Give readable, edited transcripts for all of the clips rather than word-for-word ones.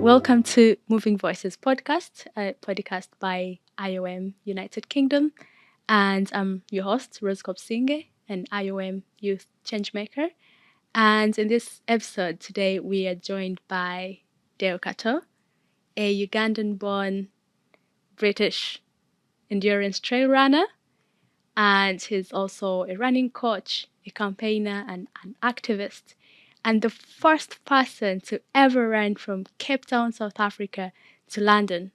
Welcome to Moving Voices podcast, a podcast by IOM United Kingdom. And I'm your host, Rose Kopsinge, an IOM youth changemaker. And in this episode today, we are joined by Deo Kato, a Ugandan-born British endurance trail runner. And he's also a running coach, a campaigner, and an activist, and the first person to ever run from Cape Town, South Africa to London,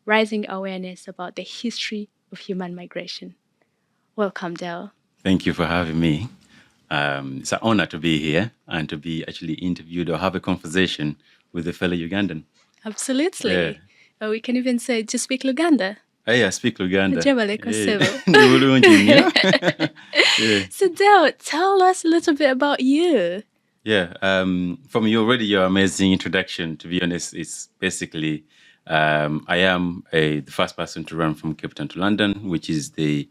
raising awareness about the history of human migration. Welcome, Dale. Thank you for having me. It's an honor to be here and to be actually interviewed or have a conversation with a fellow Ugandan. Absolutely. We can even say, do you speak Luganda? Hey, I speak Luganda. Jebale Kosebo. Yeah. So, Dale, tell us a little bit about you. Yeah, from your amazing introduction, to be honest, it's basically I am the first person to run from Cape Town to London, which is the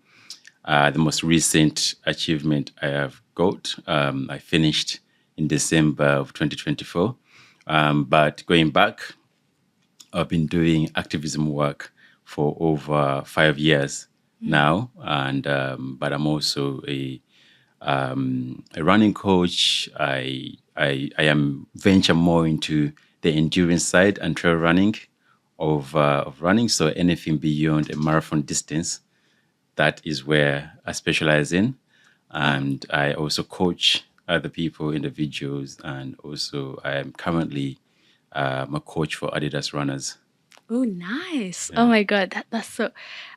most recent achievement I have got. I finished in December of 2024. But going back, I've been doing activism work for over 5 years now, and but I'm also a running coach. I am venture more into the endurance side and trail running of running. So anything beyond a marathon distance, that is where I specialize in. And I also coach other people, individuals, and also I am currently a coach for Adidas runners. Oh, nice. Yeah. Oh my God.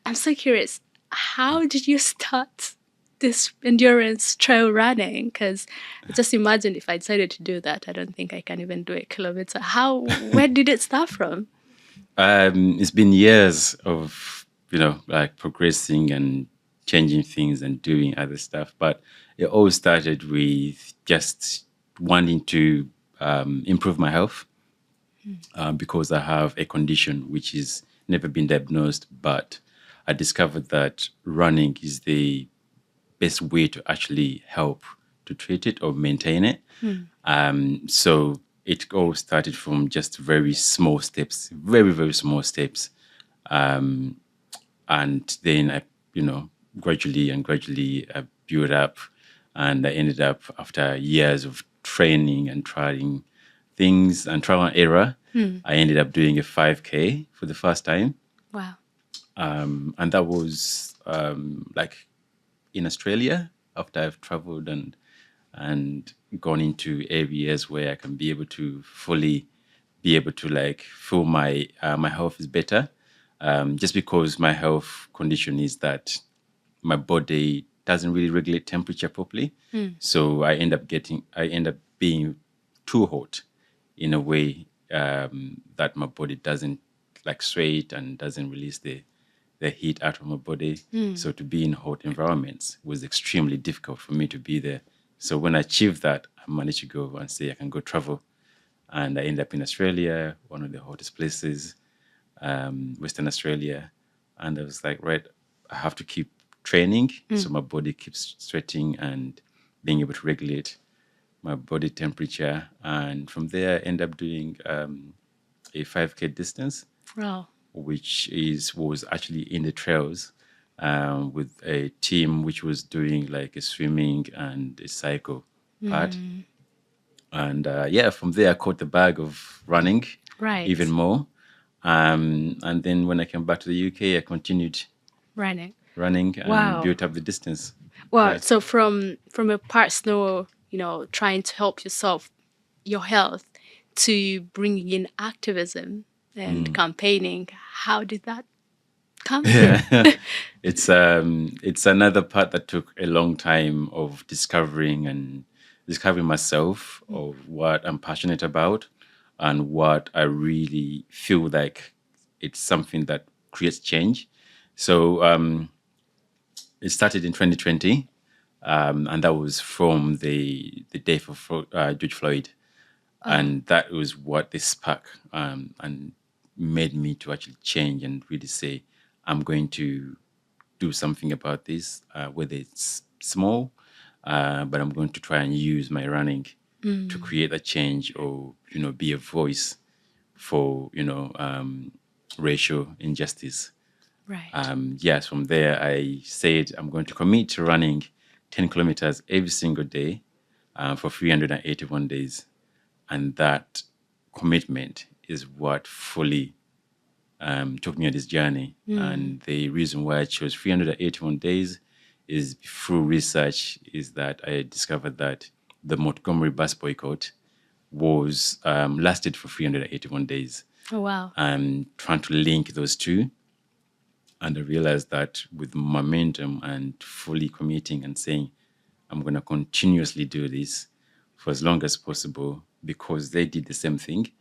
I'm so curious. How did you start this endurance trail running? Because just imagine if I decided to do that, I don't think I can even do a kilometer. Where did it start from? It's been years of, progressing and changing things and doing other stuff. But it all started with just wanting to improve my health. Because I have a condition which is never been diagnosed, but I discovered that running is the best way to actually help to treat it or maintain it. So it all started from just very small steps, very, very small steps. And then I, gradually I built up, and I ended up, after years of training and trying things and trial and error, I ended up doing a 5K for the first time. Wow. And that was like in Australia, after I've traveled and gone into areas where I can be able to fully be able to feel my health is better. Just because my health condition is that my body doesn't really regulate temperature properly. So I end up being too hot in a way that my body doesn't sweat and doesn't release the heat out of my body. So to be in hot environments was extremely difficult for me to be there. So when I achieved that, I managed to go and say I can go travel. And I end up in Australia, one of the hottest places, Western Australia. And I was like, right, I have to keep training so my body keeps sweating and being able to regulate my body temperature. And from there, I end up doing a 5K distance. Wow. Which was actually in the trails with a team which was doing like a swimming and a cycle part. And from there I caught the bag of running even more. And then when I came back to the UK, I continued running and built up the distance. Wow. Right. So from a personal, trying to help yourself, your health, to bringing in activism and campaigning, how did that come? It's another part that took a long time of discovering myself, of what I'm passionate about and what I really feel like it's something that creates change. So it started in 2020, and that was from the death of George Floyd. And that was what the spark and made me to actually change and really say, I'm going to do something about this, whether it's small, but I'm going to try and use my running to create a change or, be a voice for racial injustice. Right. Yes, from there I said I'm going to commit to running 10 kilometers every single day for 381 days. And that commitment is what fully took me on this journey. And the reason why I chose 381 days is through research is that I discovered that the Montgomery bus boycott was lasted for 381 days. Oh, wow. I'm trying to link those two. And I realized that with momentum and fully committing and saying, I'm going to continuously do this for as long as possible because they did the same thing.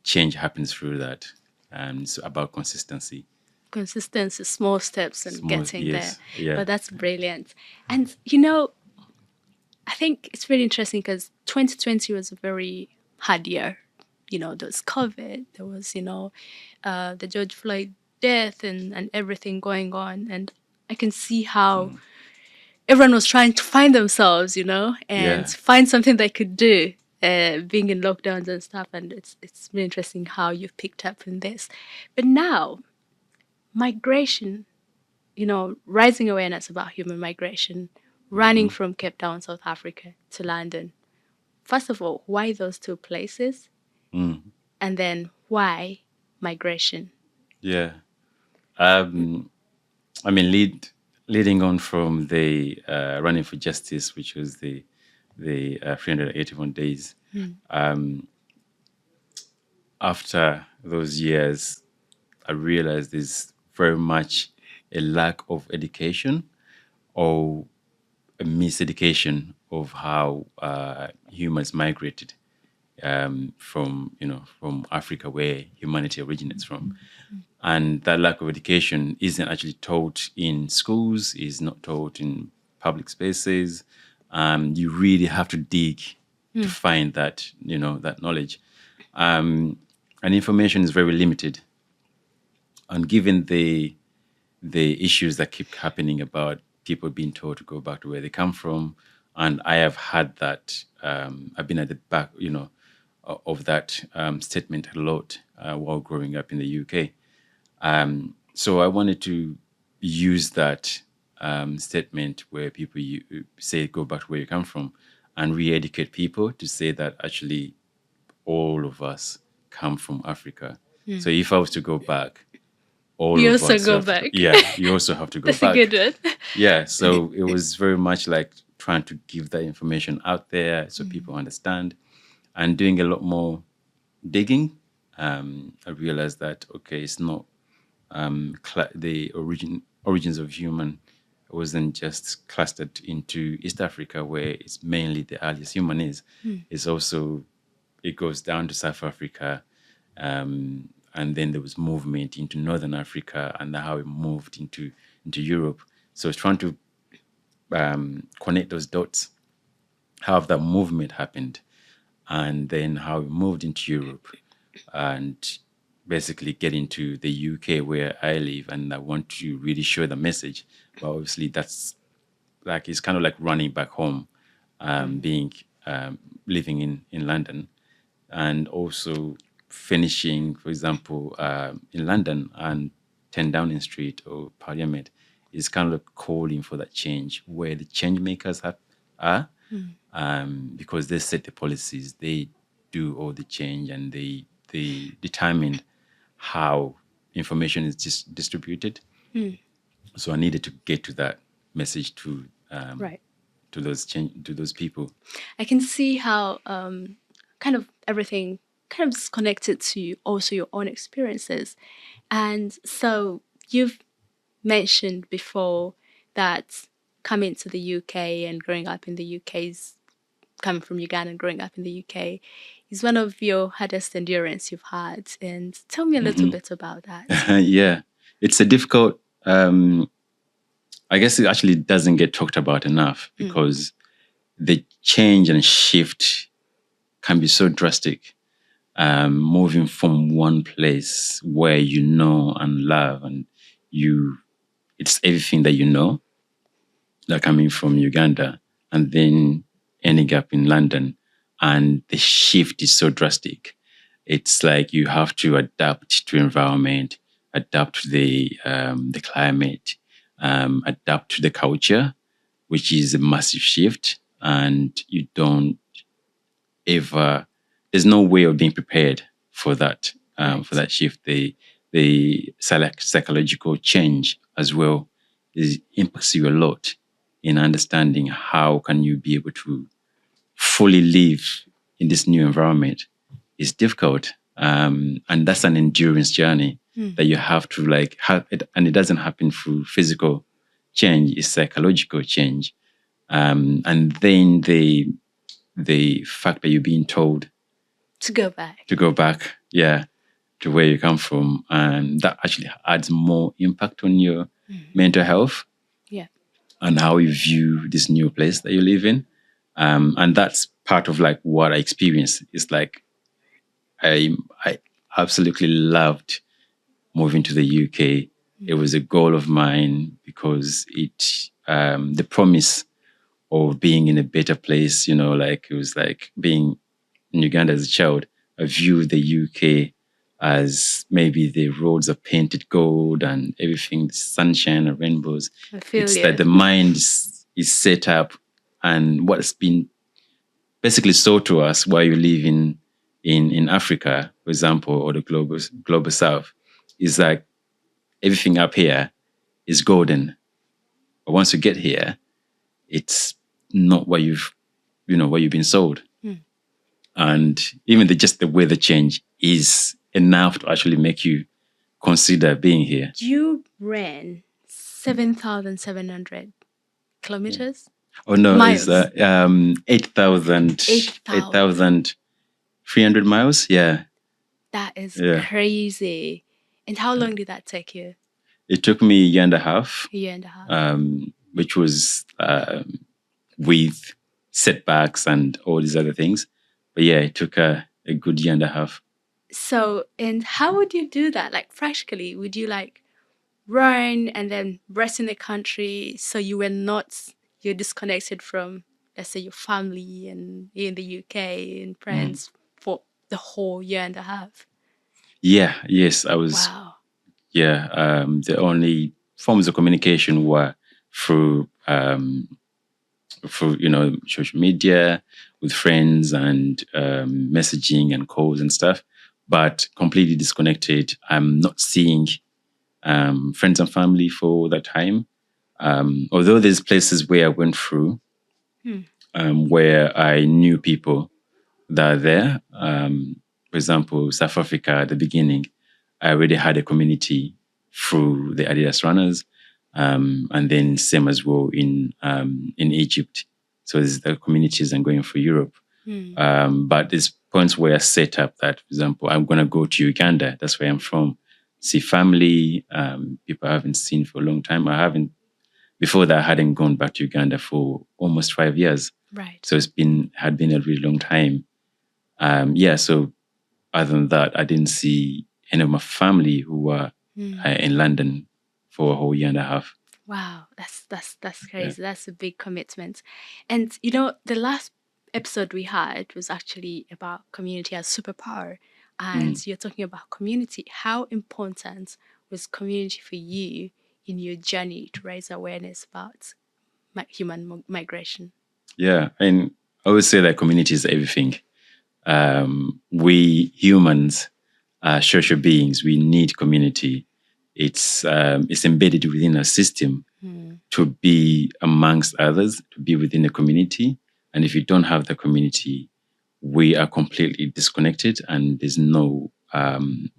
Change happens through that. And it's about consistency. Consistency, small steps, and Small, getting there. yes, yeah. But that's brilliant. And, I think it's really interesting because 2020 was a very hard year. There was COVID, there was, the George Floyd death and everything going on. And I can see how everyone was trying to find themselves, and Yeah. find something they could do, being in lockdowns and stuff. And it's really interesting how you've picked up in this. But now, migration, rising awareness about human migration, running from Cape Town, South Africa to London. First of all, why those two places? Mm, And then why migration? yeah. I mean, leading on from the running for justice, which was the 381 days. After those years, I realized there's very much a lack of education or a miseducation of how humans migrated from Africa, where humanity originates from. And that lack of education isn't actually taught in schools, is not taught in public spaces. You really have to dig to find that knowledge. And information is very limited. And given the issues that keep happening about people being told to go back to where they come from, and I have had that. I've been at the back, of that statement a lot while growing up in the UK. So I wanted to use that statement where people say go back to where you come from and re-educate people to say that actually all of us come from Africa. So if I was to go back, all You of also us go have to back. yeah, you also have to go That's a back. good one. Yeah, so it was very much like trying to give that information out there so people understand and doing a lot more digging. I realized that, okay, it's not the origins of human wasn't just clustered into East Africa, where it's mainly the earliest human is. It's also, it goes down to South Africa, and then there was movement into Northern Africa, and how it moved into Europe. So it's trying to connect those dots, how that movement happened, and then how it moved into Europe, and basically get into the UK where I live, and I want to really show the message. But obviously, that's like it's kind of like running back home, being living in London, and also finishing, for example, in London and 10 Downing Street or Parliament is kind of like calling for that change where the change makers are, because they set the policies, they do all the change, and they determine how information is distributed. So I needed to get to that message Right. to those people. I can see how kind of everything kind of is connected to also your own experiences. And so you've mentioned before that coming to the UK and growing up in the UK is coming from Uganda and growing up in the UK is one of your hardest endurance you've had. And tell me a little bit about that. Yeah, it's a difficult. I guess it actually doesn't get talked about enough because the change and shift can be so drastic. Moving from one place where you know and love, and it's everything that you know, like coming from Uganda, and then ending up in London, and the shift is so drastic. it's like you have to adapt to environment, adapt to the climate, adapt to the culture, which is a massive shift, and you don't ever. There's no way of being prepared for that for Right. that shift. The psychological change as well is impacts you a lot in understanding how can you be able to fully live in this new environment. Is difficult, and that's an endurance journey that you have to like have it, and it doesn't happen through physical change; it's psychological change, and then the fact that you're being told To go back. to go back, yeah, to where you come from, and that actually adds more impact on your mental health Yeah. and how you view this new place that you live in. And that's part of like what I experienced. It's like I absolutely loved moving to the UK. It was a goal of mine because the promise of being in a better place, like it was like being in Uganda as a child. I viewed the UK as maybe the roads are painted gold and everything, sunshine and rainbows. I feel It's that you. the mind is set up, and what's been basically sold to us while you live in Africa, for example, or the global South, is like everything up here is golden. But once you get here, it's not what you've been sold. And even just the weather change is enough to actually make you consider being here. You ran 7,700 kilometers? Oh no, it's Miles. 8,000 8,000. 300 miles. Yeah, That is yeah. crazy. And how long did that take you? It took me a year and a half, A year and a half. which was with setbacks and all these other things. But yeah, it took a good year and a half. So, and how would you do that? Like, practically, would you like run and then rest in the country so you're disconnected from, let's say, your family and in the UK and friends for the whole year and a half? Yeah, yes, I was. Wow. Yeah, the only forms of communication were through social media with friends and messaging and calls and stuff, but completely disconnected. I'm not seeing friends and family for that time. Although there's places where I went through where I knew people that are there. For example, South Africa at the beginning, I already had a community through the Adidas runners, and then same as well in Egypt. So there's the communities and going for Europe. But there's points where I set up that, for example, I'm going to go to Uganda. That's where I'm from. See family, people I haven't seen for a long time. Before that, I hadn't gone back to Uganda for almost 5 years. Right. So had been a really long time. So other than that, I didn't see any of my family who were in London for a whole year and a half. Wow, that's crazy. Yeah. That's a big commitment. And the last episode we had was actually about community as superpower. And you're talking about community. How important was community for you in your journey to raise awareness about human migration? Yeah, and I always say that community is everything. We humans are social beings. We need community. It's embedded within our system to be amongst others, to be within a community. And if you don't have the community, we are completely disconnected and there's no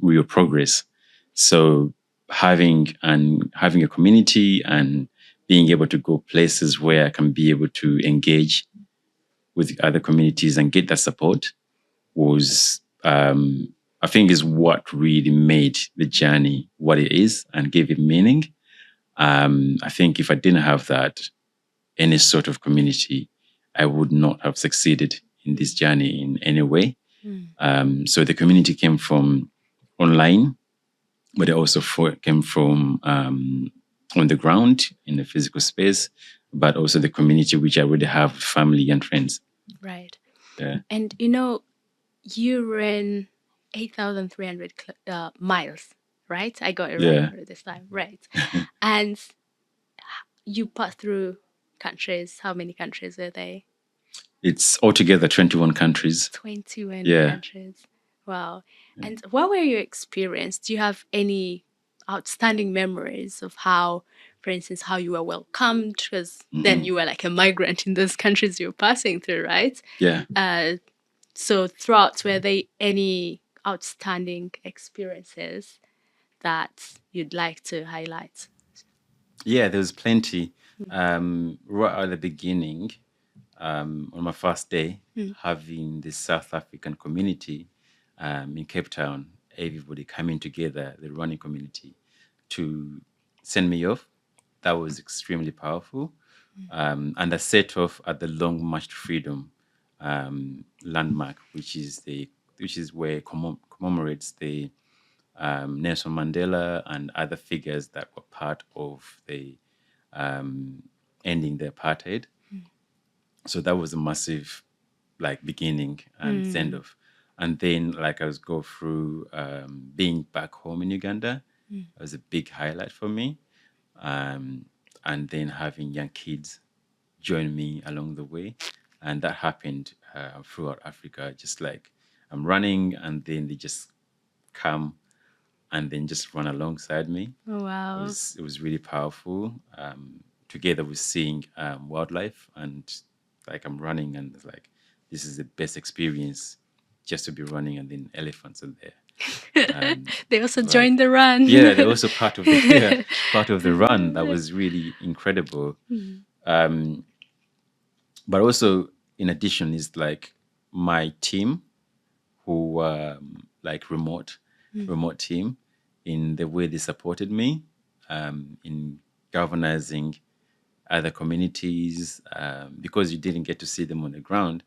real progress. So having a community and being able to go places where I can be able to engage with other communities and get that support was, I think, is what really made the journey what it is and gave it meaning. I think if I didn't have that, any sort of community, I would not have succeeded in this journey in any way. So the community came from online, but it also came from on the ground in the physical space, but also the community which I already have, family and friends. Right. Yeah. And you ran 8,300 miles, right? I got it right Yeah. this time, right? And you passed through countries. How many countries were they? It's altogether 21 countries. 21 Yeah. countries. Wow. And what were your experience? Do you have any outstanding memories of how, for instance, how you were welcomed? Because then you were like a migrant in those countries you were passing through, right? Yeah. So throughout, were there any outstanding experiences that you'd like to highlight? Yeah, there was plenty. Right at the beginning, on my first day, having the South African community in Cape Town, everybody coming together, the running community, to send me off, that was extremely powerful. And I set off at the Long March to Freedom landmark, which is where commemorates the Nelson Mandela and other figures that were part of the um, ending the apartheid. So that was a massive like beginning and send off. And then like I was go through being back home in Uganda. That was a big highlight for me. Um, and then having young kids join me along the way. And that happened throughout Africa. Just like I'm running and then they just come and then just run alongside me. Oh, wow. It was really powerful. Together with seeing wildlife and like I'm running and it's like this is the best experience just to be running and then elephants are there. They also Like joined the run. yeah, they're also part of the part of the run. That was really incredible. Um, but also in addition is like my team who like remote team in the way they supported me in galvanizing other communities because you didn't get to see them on the ground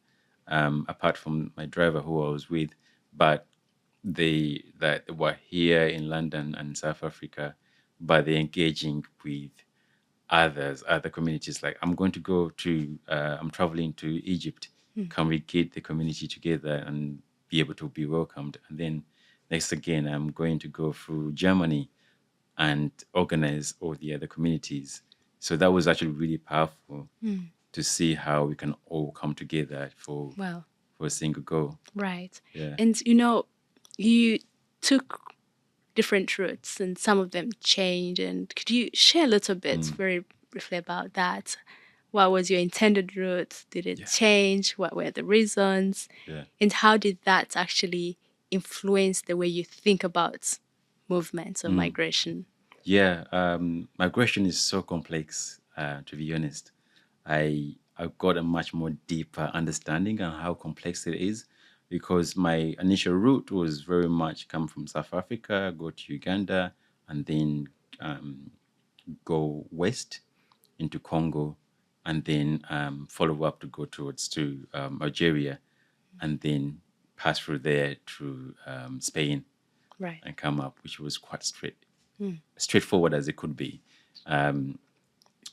apart from my driver who I was with, but they that were here in London and South Africa, but they're engaging with other communities. Like I'm going to go to, I'm traveling to Egypt. Can we get the community together and be able to be welcomed? And then next again, I'm going to go through Germany and organize all the other communities. So that was actually really powerful to see how we can all come together Wow. for a single goal. Right. Yeah. And you took different routes and some of them changed. And could you share a little bit very briefly about that? What was your intended route? Did it Yeah. change? What were the reasons? Yeah. And how did that actually influence the way you think about movements or migration? Yeah, migration is so complex. To be honest, I've got a much more deeper understanding on how complex it is, because my initial route was very much come from South Africa, go to Uganda, and then go west into Congo, and then follow up to go towards to Algeria, and then pass through there to Spain Right. and come up, which was quite straightforward as it could be.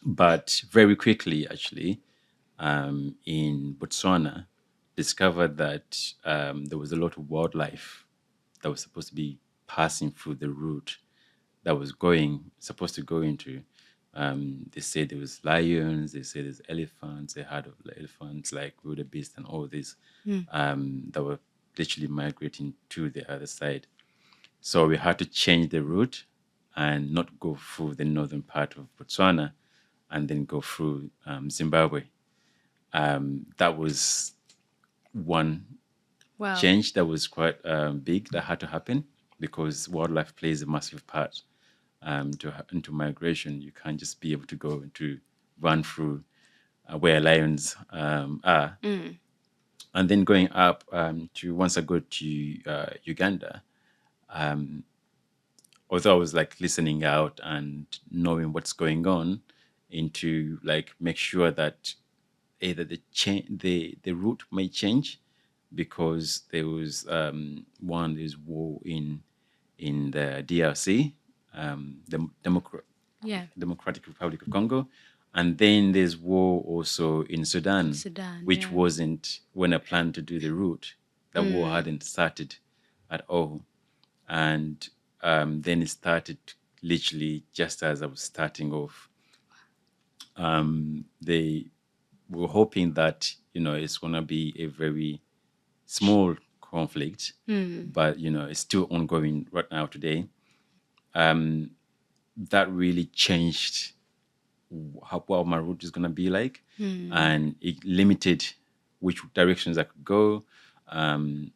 But very quickly, actually, in Botswana, discovered that there was a lot of wildlife that was supposed to be passing through the route that was supposed to go into. They said there was lions, they said there's elephants, they had elephants like wildebeest and all this that were literally migrating to the other side. So we had to change the route and not go through the northern part of Botswana and then go through Zimbabwe. That was one Wow. change that was quite big that had to happen because wildlife plays a massive part into migration. You can't just be able to go and to run through where lions are. And then going up to once I go to Uganda, although I was like listening out and knowing what's going on, into like make sure that either the route may change because there was there's war in the DRC, the Yeah. Democratic Republic of Congo, and then there's war also in Sudan, Sudan. which Yeah. wasn't when I planned to do the route. That war hadn't started. at all. And then it started literally just as I was starting off. They were hoping that, it's going to be a very small conflict, but, it's still ongoing right now today. That really changed what my route is going to be like, and it limited which directions I could go.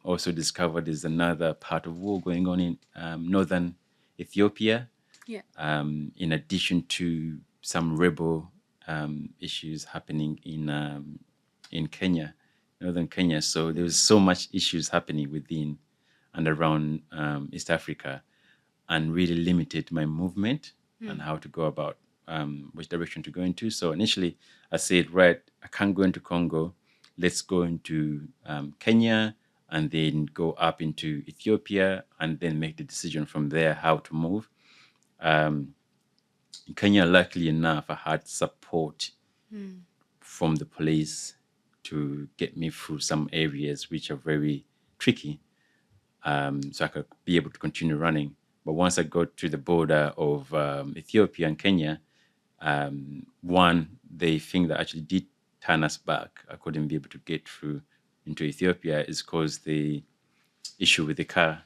Also discovered there's another part of war going on in northern Ethiopia, Yeah. in addition to some rebel issues happening in Kenya, northern Kenya. So there was so much issues happening within and around East Africa, and really limited my movement and how to go about which direction to go into. So initially, I said, right, I can't go into Congo. Let's go into Kenya and then go up into Ethiopia and then make the decision from there how to move. In Kenya, luckily enough, I had support from the police to get me through some areas which are very tricky, so I could be able to continue running. But once I got to the border of Ethiopia and Kenya, one, the thing that actually did turn us back, I couldn't be able to get through into Ethiopia, is because the issue with the car.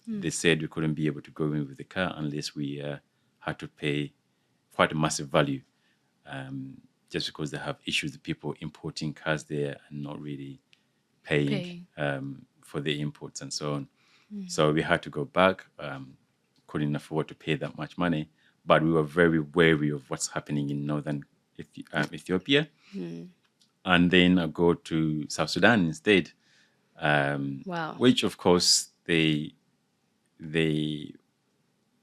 They said we couldn't be able to go in with the car unless we had to pay quite a massive value, just because they have issues with people importing cars there and not really paying for the imports and so on. So we had to go back. Couldn't afford to pay that much money, but we were very wary of what's happening in northern Ethiopia. And then I go to South Sudan instead, Wow. which of course the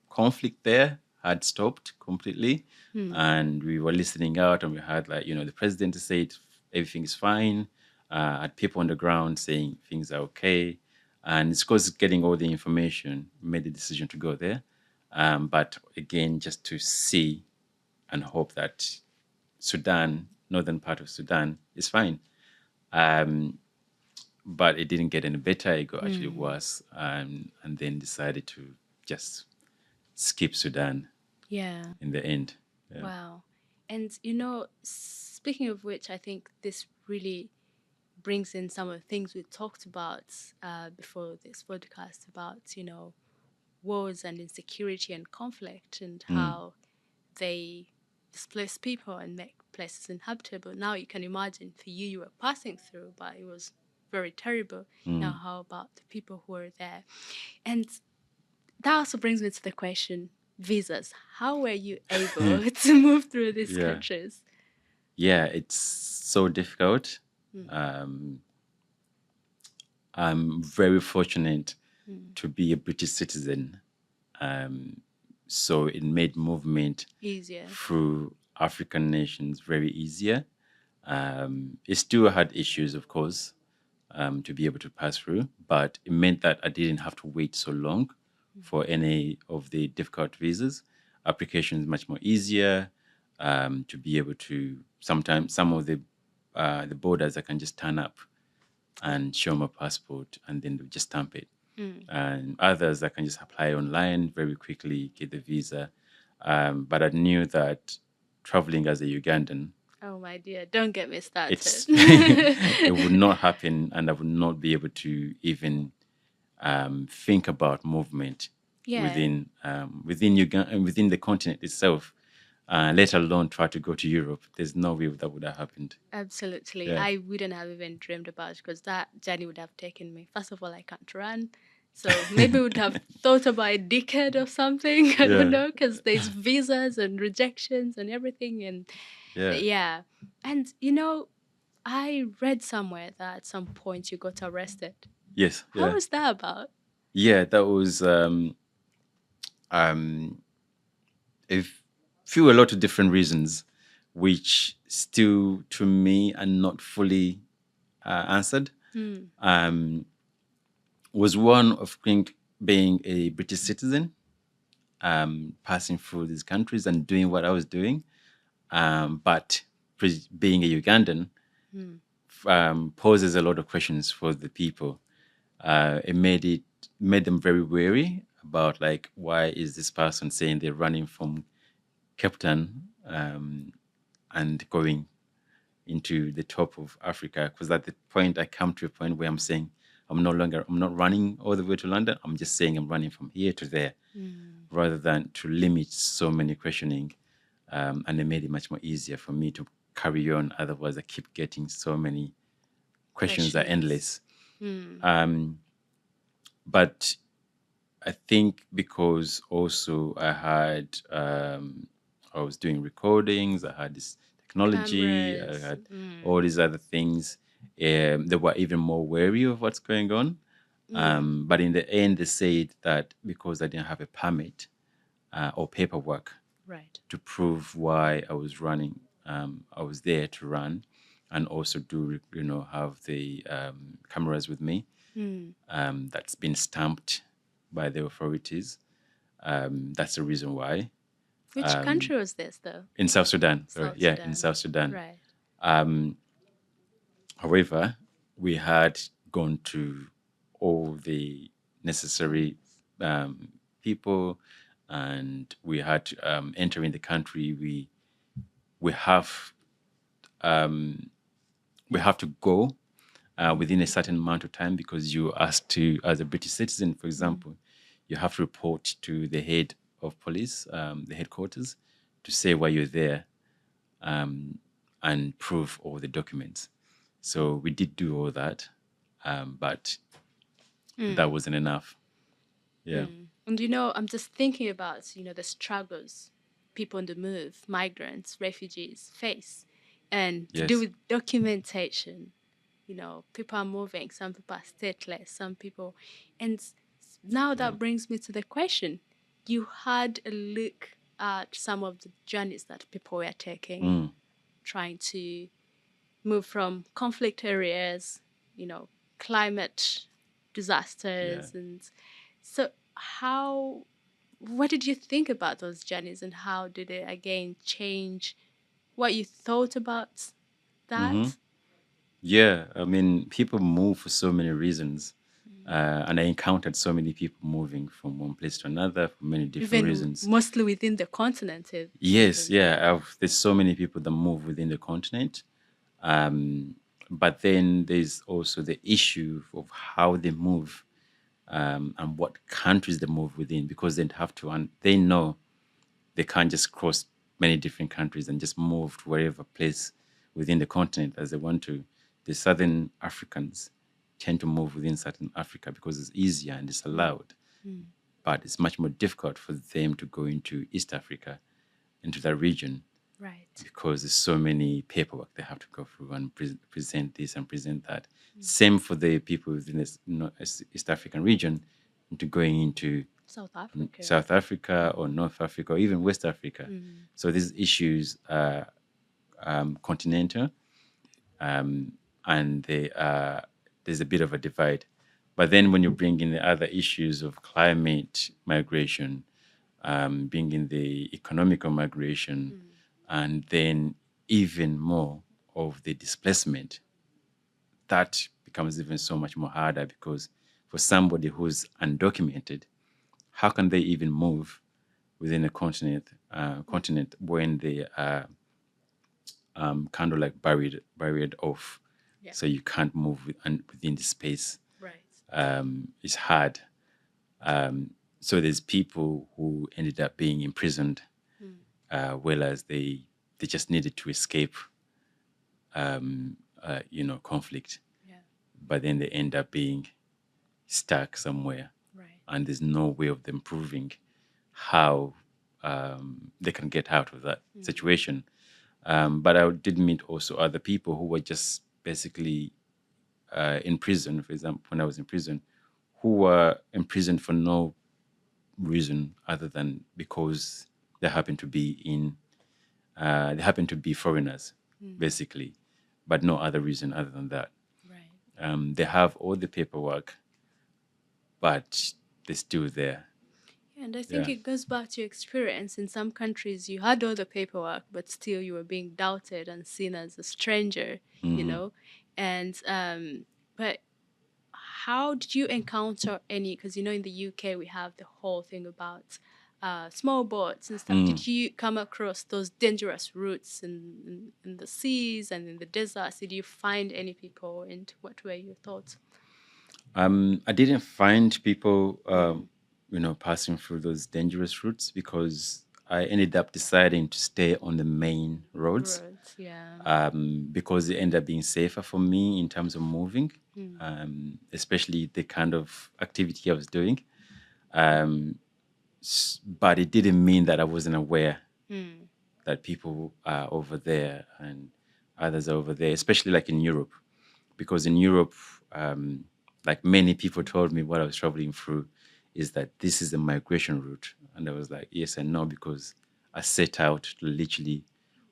conflict there had stopped completely, and we were listening out, and we had, like, the president said everything is fine, had people on the ground saying things are okay, and it's because getting all the information, we made the decision to go there, but again, just to see and hope that Sudan, northern part of Sudan, is fine. But it didn't get any better. It got actually worse, and then decided to just skip Sudan Yeah. in the end. Yeah. Wow. And speaking of which, I think this really brings in some of the things we talked about before this podcast about, wars and insecurity and conflict and how they displace people and make places inhabitable. Now you can imagine for you were passing through, but it was very terrible. Now, how about the people who are there? And that also brings me to the question, visas. How were you able to move through these Yeah. countries? Yeah, it's so difficult. I'm very fortunate to be a British citizen. So it made movement Easier. through African nations very easier. It still had issues, of course, to be able to pass through, but it meant that I didn't have to wait so long for any of the difficult visas. Application is much more easier, to be able to. Sometimes some of the borders I can just turn up and show my passport, and then they'll just stamp it. And others I can just apply online very quickly, get the visa. But I knew that traveling as a Ugandan, Oh my dear, don't get me started. it would not happen, and I would not be able to even think about movement Yeah. within Uganda, within the continent itself, let alone try to go to Europe. There's no way that would have happened. Absolutely. Yeah. I wouldn't have even dreamed about it because that journey would have taken me. First of all, I can't run. So maybe would have thought about a decade or something. I don't know, because there's visas and rejections and everything. And Yeah. And I read somewhere that at some point you got arrested. Yes. How Yeah. was that about? Yeah, that was a few a lot of different reasons, which still to me are not fully answered. Was one of being a British citizen, passing through these countries and doing what I was doing, but being a Ugandan poses a lot of questions for the people. it made them very wary about like why is this person saying they're running from Cape Town and going into the top of Africa, because at the point I come to a point where I'm saying I'm not running all the way to London. I'm just saying I'm running from here to there, rather than to limit so many questioning. And it made it much more easier for me to carry on. Otherwise, I keep getting so many questions that are Questions. endless. But I think because also I was doing recordings, I had this technology, I Cameras. had all these other things. They were even more wary of what's going on. But in the end, they said that because I didn't have a permit or paperwork Right. to prove why I was running, I was there to run, and also have the cameras with me. That's been stamped by the authorities. That's the reason why. Which country was this, though? In South Sudan, sorry, South yeah, in Sudan. South Sudan. Right. However, we had gone to all the necessary people, and we had to enter in the country. We have we have to go within a certain amount of time, because you asked to, as a British citizen, for example, you have to report to the head of police, the headquarters, to say why you're there, and prove all the documents. So we did do all that, but that wasn't enough. Yeah. And I'm just thinking about, the struggles people on the move, migrants, refugees face, and to do Yes. with documentation. People are moving, some people are stateless, some people. And now Yeah. that brings me to the question. You had a look at some of the journeys that people were taking, trying to move from conflict areas, climate Yeah. disasters. And so, what did you think about those journeys, and how did it again change what you thought about that? Yeah. I mean, people move for so many reasons. And I encountered so many people moving from one place to another for many different Even reasons. mostly within the continent, Yes, even, yeah. yeah. There's so many people that move within the continent. But then there's also the issue of how they move, and what countries they move within, because they have to, and they know they can't just cross many different countries and just move to wherever place within the continent as they want to. The Southern Africans tend to move within Southern Africa because it's easier and it's allowed. But it's much more difficult for them to go into East Africa, into that region, Right. because there's so many paperwork they have to go through and present this and present that. Same for the people within this East African region into going into South Africa. South Africa or North Africa or even West Africa. So these issues are continental, and there's a bit of a divide. But then when you bring in the other issues of climate migration, bring in the economical migration, and then even more of the displacement, that becomes even so much more harder, because for somebody who's undocumented, how can they even move within a continent when they are kind of like buried off, Yeah. so you can't move within the space. Right. It's hard. So there's people who ended up being imprisoned, whereas they just needed to escape, conflict, Yeah. but then they end up being stuck somewhere, Right. and there's no way of them proving how they can get out of that situation. But I did meet also other people who were just basically in prison. For example, when I was in prison, who were imprisoned for no reason other than because they happen to be they happen to be foreigners, basically, but no other reason other than that. Right. They have all the paperwork, but they're still there. And I think Yeah. it goes back to your experience. In some countries, you had all the paperwork, but still you were being doubted and seen as a stranger, you know? And, but how did you encounter any? Because in the UK we have the whole thing about small boats and stuff. Mm. Did you come across those dangerous routes in the seas and in the deserts? Did you find any people, and what were your thoughts? I didn't find people, passing through those dangerous routes because I ended up deciding to stay on the main roads, Roads, yeah. because it ended up being safer for me in terms of moving, especially the kind of activity I was doing. Um, but it didn't mean that I wasn't aware Mm. that people are over there and others are over there, especially like in Europe, because in Europe, like many people told me what I was traveling through is that this is a migration route. And I was like, yes and no, because I set out to literally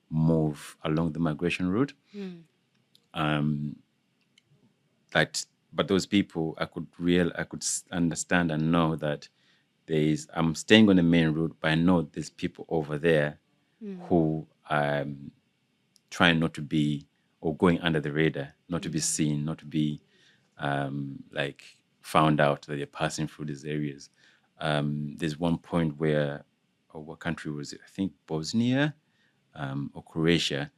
move along the migration route. Mm. Um, that, but those people, I could understand and know that I'm staying on the main route, but I know there's people over there Mm. who trying not to be or going under the radar, not to be Mm. seen, not to be like found out that they're passing through these areas. There's one point where, what country was it? I think Bosnia or Croatia,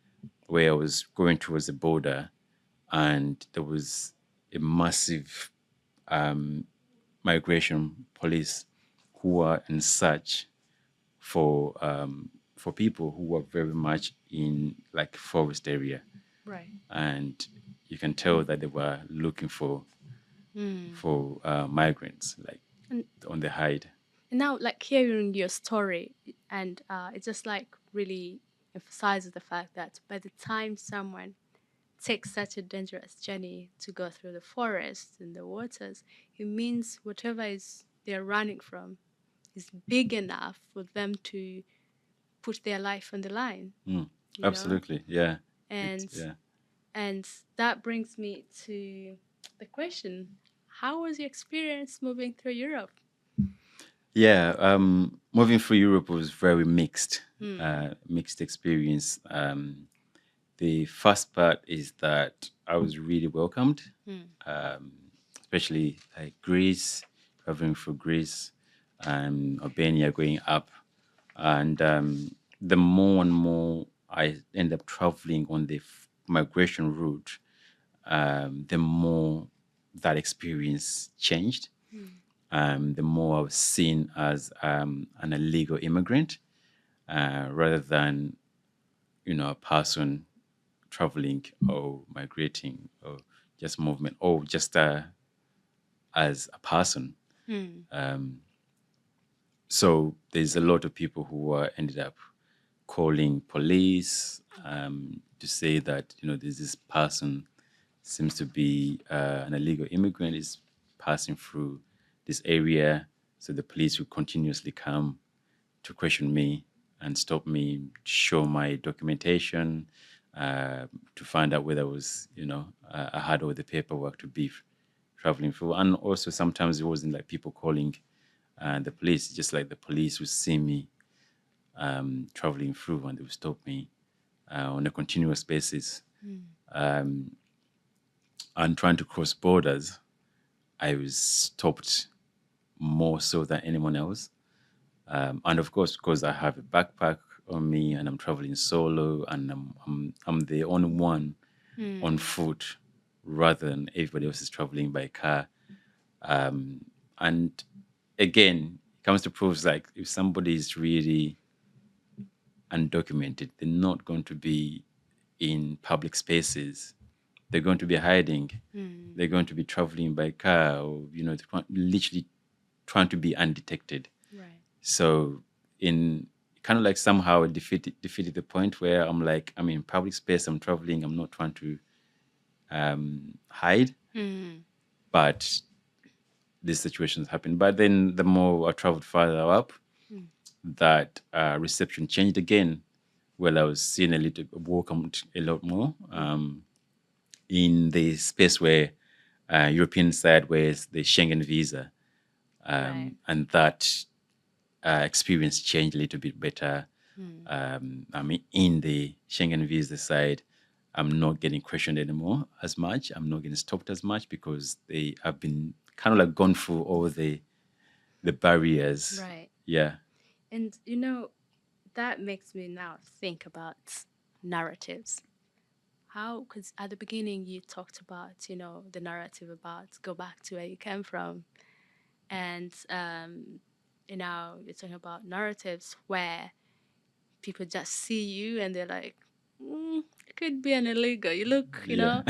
where I was going towards the border, and there was a massive migration police who were in search for people who were very much in like forest area, Right. and you can tell that they were looking Mm. for migrants like And on the hide. And now, like hearing your story, and it just like really emphasizes the fact that by the time someone takes such a dangerous journey to go through the forest and the waters, it means whatever is they're running from is big enough for them to put their life on the line, Mm, you know? absolutely, yeah. And Yeah. and that brings me to the question: how was your experience moving through Europe? Yeah, moving through Europe was very mixed, Hmm. mixed experience. The first part is that I was really welcomed, Hmm. um, especially like Greece, traveling through Greece, Albania going up. And the more and more I end up traveling on the migration route, the more that experience changed. Hmm. The more I was seen as an illegal immigrant, rather than a person traveling or migrating or just movement or just as a person. Hmm. Um, so there's a lot of people who ended up calling police to say that there's this person seems to be an illegal immigrant is passing through this area. So the police will continuously come to question me and stop me, show my documentation, to find out whether I had all the paperwork to be traveling through. And also sometimes it wasn't like people calling the police, just like the police would see me traveling through and they would stop me on a continuous basis. Hmm. Um, and trying to cross borders, I was stopped more so than anyone else. And of course, because I have a backpack on me and I'm traveling solo and I'm the only one on Hmm. foot rather than everybody else is traveling by car. And again, it comes to proves like if somebody is really undocumented, they're not going to be in public spaces. They're going to be hiding. Hmm. They're going to be traveling by car or, literally trying to be undetected. Right. So in kind of like somehow it defeated the point where I'm like, I'm in public space, I'm traveling, I'm not trying to hide, Hmm. but these situations happen. But then the more I traveled farther up, Hmm. that reception changed again. Well, I was seen a little welcomed a lot more Hmm. in the space where European side was the Schengen visa, Right. and that experience changed a little bit better. Hmm. I mean, in the Schengen visa side, I'm not getting questioned anymore as much. I'm not getting stopped as much because they have been kind of like gone through all the barriers. Right. Yeah. And that makes me now think about narratives. How, because at the beginning you talked about, the narrative about go back to where you came from. And you're talking about narratives where people just see you and they're like, it could be an illegal. You look, Yeah.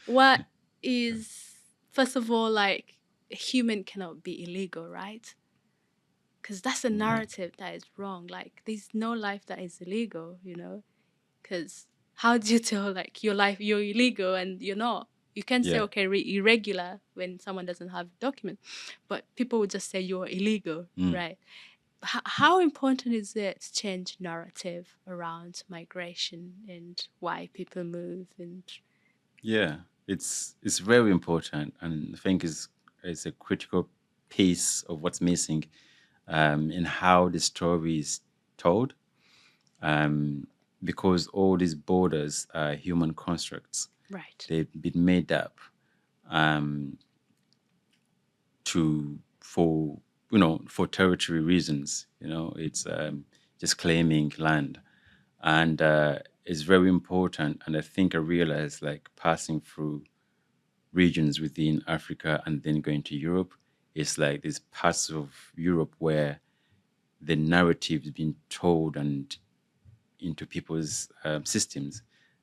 what is, first of all, like, a human cannot be illegal, right? Because that's a Right. narrative that is wrong. Like, there's no life that is illegal, because how do you tell, like, your life, you're illegal and you're not? You can say, Yeah. okay, irregular when someone doesn't have a document, but people would just say you're illegal, Mm. right? How important is it to change narrative around migration and why people move? And Yeah. It's very important, and I think is a critical piece of what's missing in how the story is told. Um, because all these borders are human constructs. right. They've been made up um, to for territory reasons. It's just claiming land, and it's very important. And I think I realized, like, passing through regions within Africa and then going to Europe, it's like there's parts of Europe where the narrative's been told and into people's systems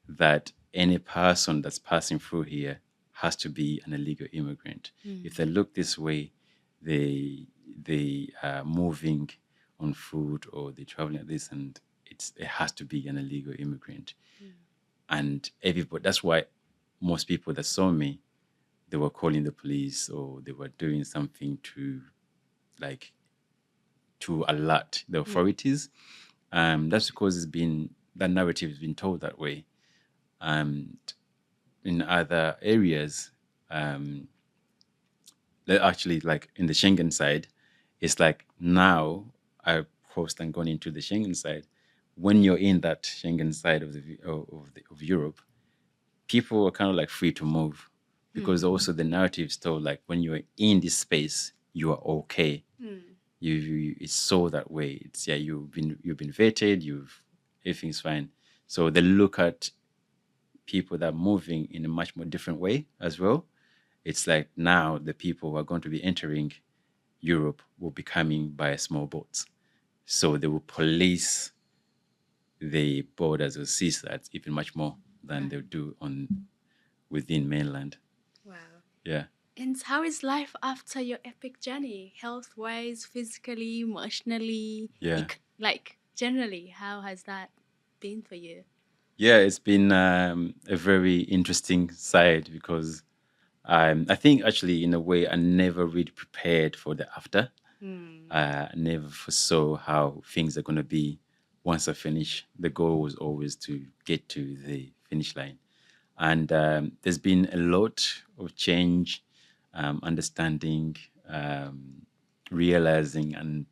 that any person that's passing through here has to be an illegal immigrant. If they look this way, they are moving on foot or they're traveling like this, and it has to be an illegal immigrant. And everybody, that's why most people that saw me, they were calling the police or they were doing something to, like, to alert the authorities. That's because that narrative has been told that way. And in other areas, um, actually, like in the Schengen side, it's like now I've crossed and gone into the Schengen side. When you're in that Schengen side of Europe, people are kind of like free to move because also the narrative is told like when you're in this space, you are okay. It's so that way. It's, yeah, you've been vetted, everything's fine. So they look at people that are moving in a much more different way as well. It's like now the people who are going to be entering Europe will be coming by small boats. So they will police the borders or seasides even much more than Right. they do on within mainland. Wow. Yeah. And how is life after your epic journey, health wise, physically, emotionally, Yeah. like generally, how has that been for you? Yeah, it's been a very interesting side because I think actually in a way I never really prepared for the after. I never foresaw how things are going to be once I finish. The goal was always to get to the finish line. And there's been a lot of change, understanding, realizing, and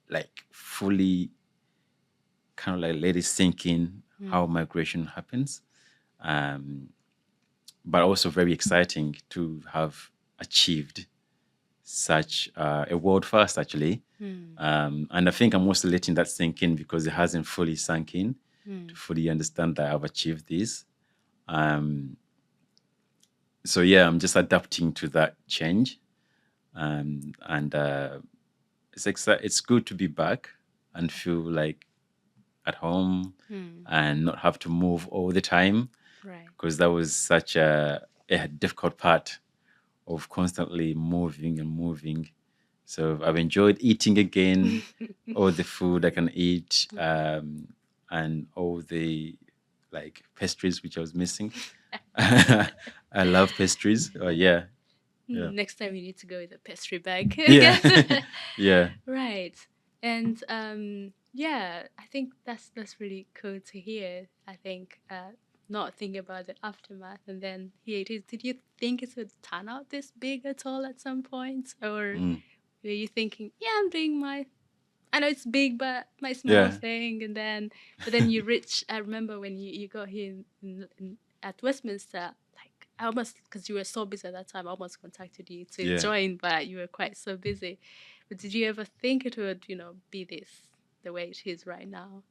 like fully kind of like let it sink in how migration happens. Um, but also very exciting to have achieved such a world first, actually. And I think I'm also letting that sink in because it hasn't fully sunk in to fully understand that I've achieved this. Um, so yeah, I'm just adapting to that change, and it's good to be back and feel like at home and not have to move all the time Right. because that was such a difficult part of constantly moving and moving. So I've enjoyed eating again, all the food I can eat, and all the like pastries which I was missing. I love pastries. Oh yeah, yeah, Next time you need to go with a pastry bag, I yeah, guess. yeah, Right. And yeah, I think that's really cool to hear. I think not thinking about the aftermath and then here it is. Did you think it would turn out this big at all at some point? Or mm, were you thinking, yeah, I'm doing my I know it's big, but my small Yeah. thing. But then you reach. I remember when you got here at Westminster. Like I almost, because you were so busy at that time, I almost contacted you to Yeah. join, but you were quite so busy. But did you ever think it would, be the way it is right now?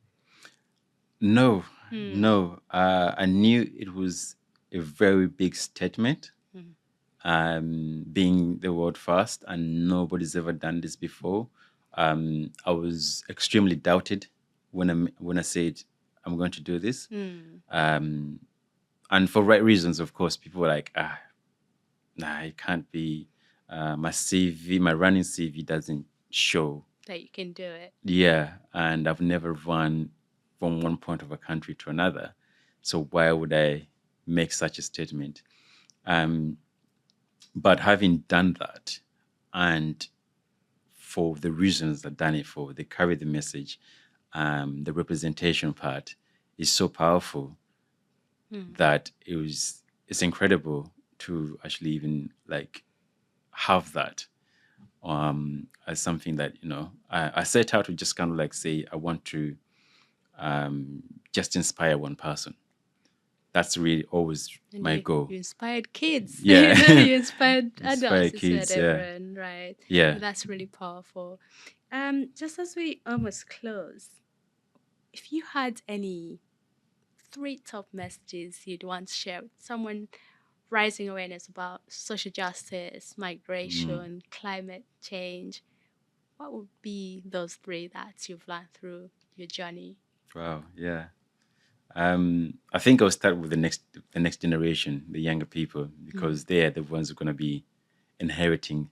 No, Hmm. no. I knew it was a very big statement, Hmm. being the world first, and nobody's ever done this before. I was extremely doubted when I said I'm going to do this, Hmm. um, and for right reasons, of course. People were like, nah, it can't be. My CV, my running CV doesn't show. That you can do it. Yeah, and I've never run from one point of a country to another. So why would I make such a statement? Um, but having done that, and for the reasons I've done it for, they carry the message. The representation part is so powerful Hmm. that it's incredible to actually even like have that as something that I set out to just kind of like say I want to just inspire one person. That's really always And my you goal. inspired kids, Yeah. you inspired Inspire adults, inspired kids. Yeah. everyone, right? Yeah. That's really powerful. Just as we almost close, if you had any three top messages you'd want to share with someone raising awareness about social justice, Mm. migration, climate change, what would be those three that you've learned through your journey? Wow. Yeah. I think I'll start with the next generation, the younger people, Mm. because they're the ones who are going to be inheriting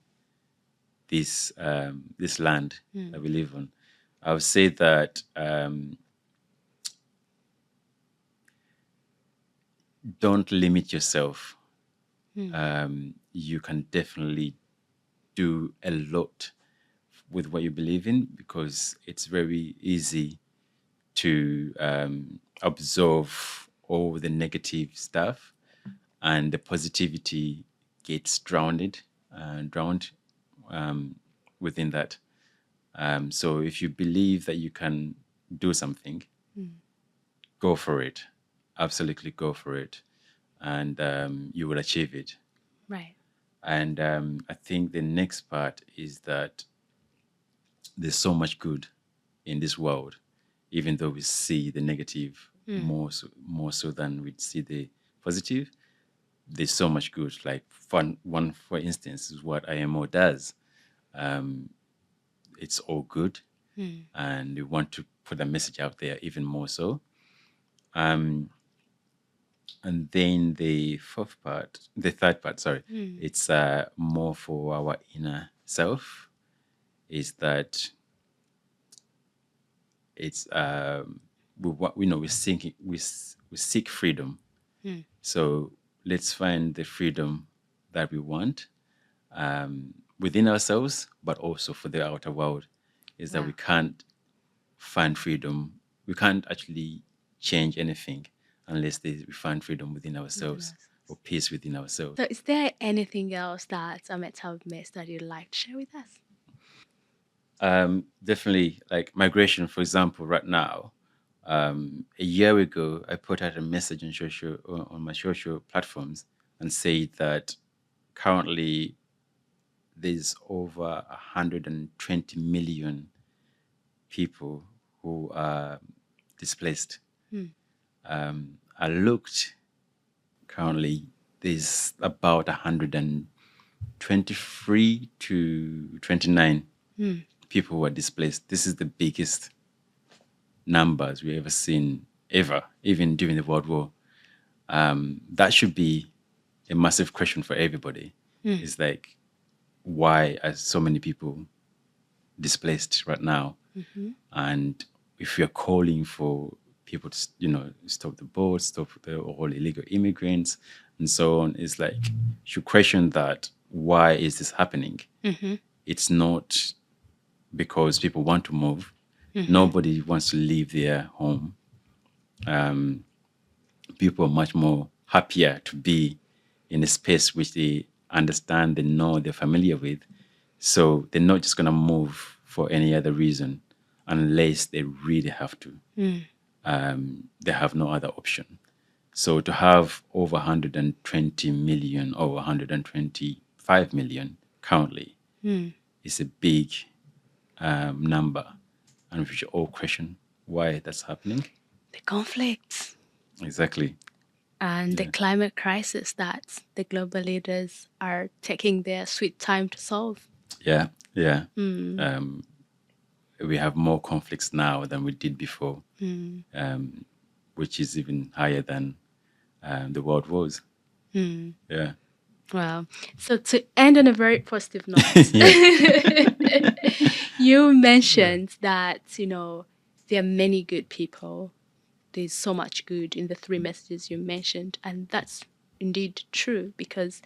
this land that Mm. we live on. I would say that don't limit yourself. Mm. You can definitely do a lot with what you believe in because it's very easy to absorb all the negative stuff and the positivity gets drowned um, within that. So if you believe that you can do something, Mm. go for it. Absolutely go for it. And you will achieve it. Right. And I think the next part is that there's so much good in this world, even though we see the negative Mm. more so than we see the positive. There's so much good. Like one, for instance, is what IMO does. It's all good, Mm. and we want to put a message out there even more so. Um, and then the third part, sorry, Mm. it's more for our inner self. Is that it's we seek freedom. Mm. So let's find the freedom that we want within ourselves, but also for the outer world. Is that Wow. we can't find freedom. We can't actually change anything unless we find freedom within Within ourselves us. or peace within ourselves. So, is there anything else that I might have missed that you'd like to share with us? Definitely, like migration, for example, right now. A year ago, I put out a message on my social platforms and said that currently there's over 120 million people who are displaced. Mm. I looked currently there's about 123 to 29 Mm. people who are displaced. This is the biggest numbers we've ever seen ever, even during the World War. That should be a massive question for everybody. Mm. Is like, why are so many people displaced right now? Mm-hmm. And if you're calling for people to, stop the boat, stop all illegal immigrants, and so on, it's like, you should question that. Why is this happening? Mm-hmm. It's not because people want to move. Mm-hmm. Nobody wants to leave their home. People are much more happier to be in a space which they understand, they know, they're familiar with. So they're not just going to move for any other reason. unless they really have to. They have no other option. So to have over 120 million or 125 million currently is a big number, and we should all question why that's happening. The conflicts Exactly. and the climate crisis that the global leaders are taking their sweet time to solve. Yeah, yeah. We have more conflicts now than we did before, which is even higher than the world wars. Yeah. Well, so to end on a very positive note, you mentioned that, there are many good people. There's so much good in the three messages you mentioned. And that's indeed true, because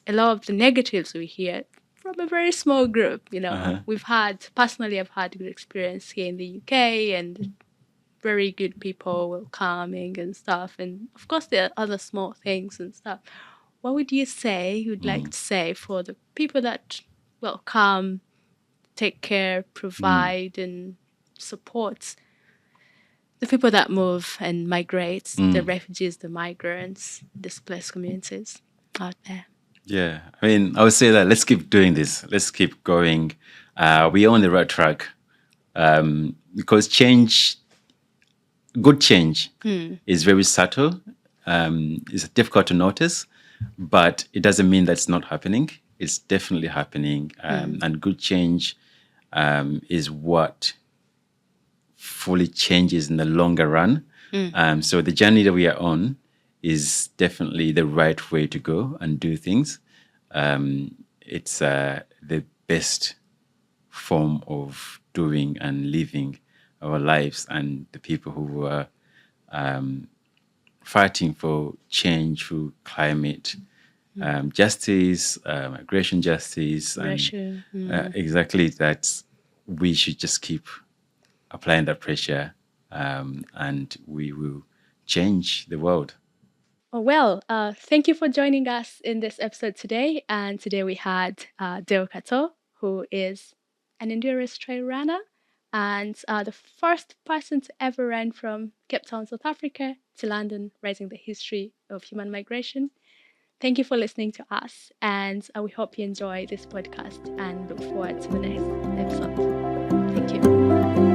a lot of the negatives we hear from a very small group, personally, I've had good experience here in the UK, and very good people, welcoming and stuff. And of course, there are other small things and stuff. What would you say, you'd like to say for the people that welcome, take care, provide, and support the people that move and migrate, the refugees, the migrants, displaced communities out there? Yeah. I mean, I would say that let's keep doing this. Let's keep going. We're on the right track, because good change is very subtle. It's difficult to notice, but it doesn't mean that's not happening. It's definitely happening. And good change is what fully changes in the longer run. So the journey that we are on is definitely the right way to go and do things. It's the best form of doing and living our lives, and the people who are fighting for change through climate justice, migration justice, and exactly that. We should just keep applying that pressure, and we will change the world. Oh, well, thank you for joining us in this episode today. And today we had Deo Kato, who is an endurance trail runner and the first person to ever run from Cape Town, South Africa to London, raising the history of human migration. Thank you for listening to us, and we hope you enjoy this podcast and look forward to the next episode. Thank you.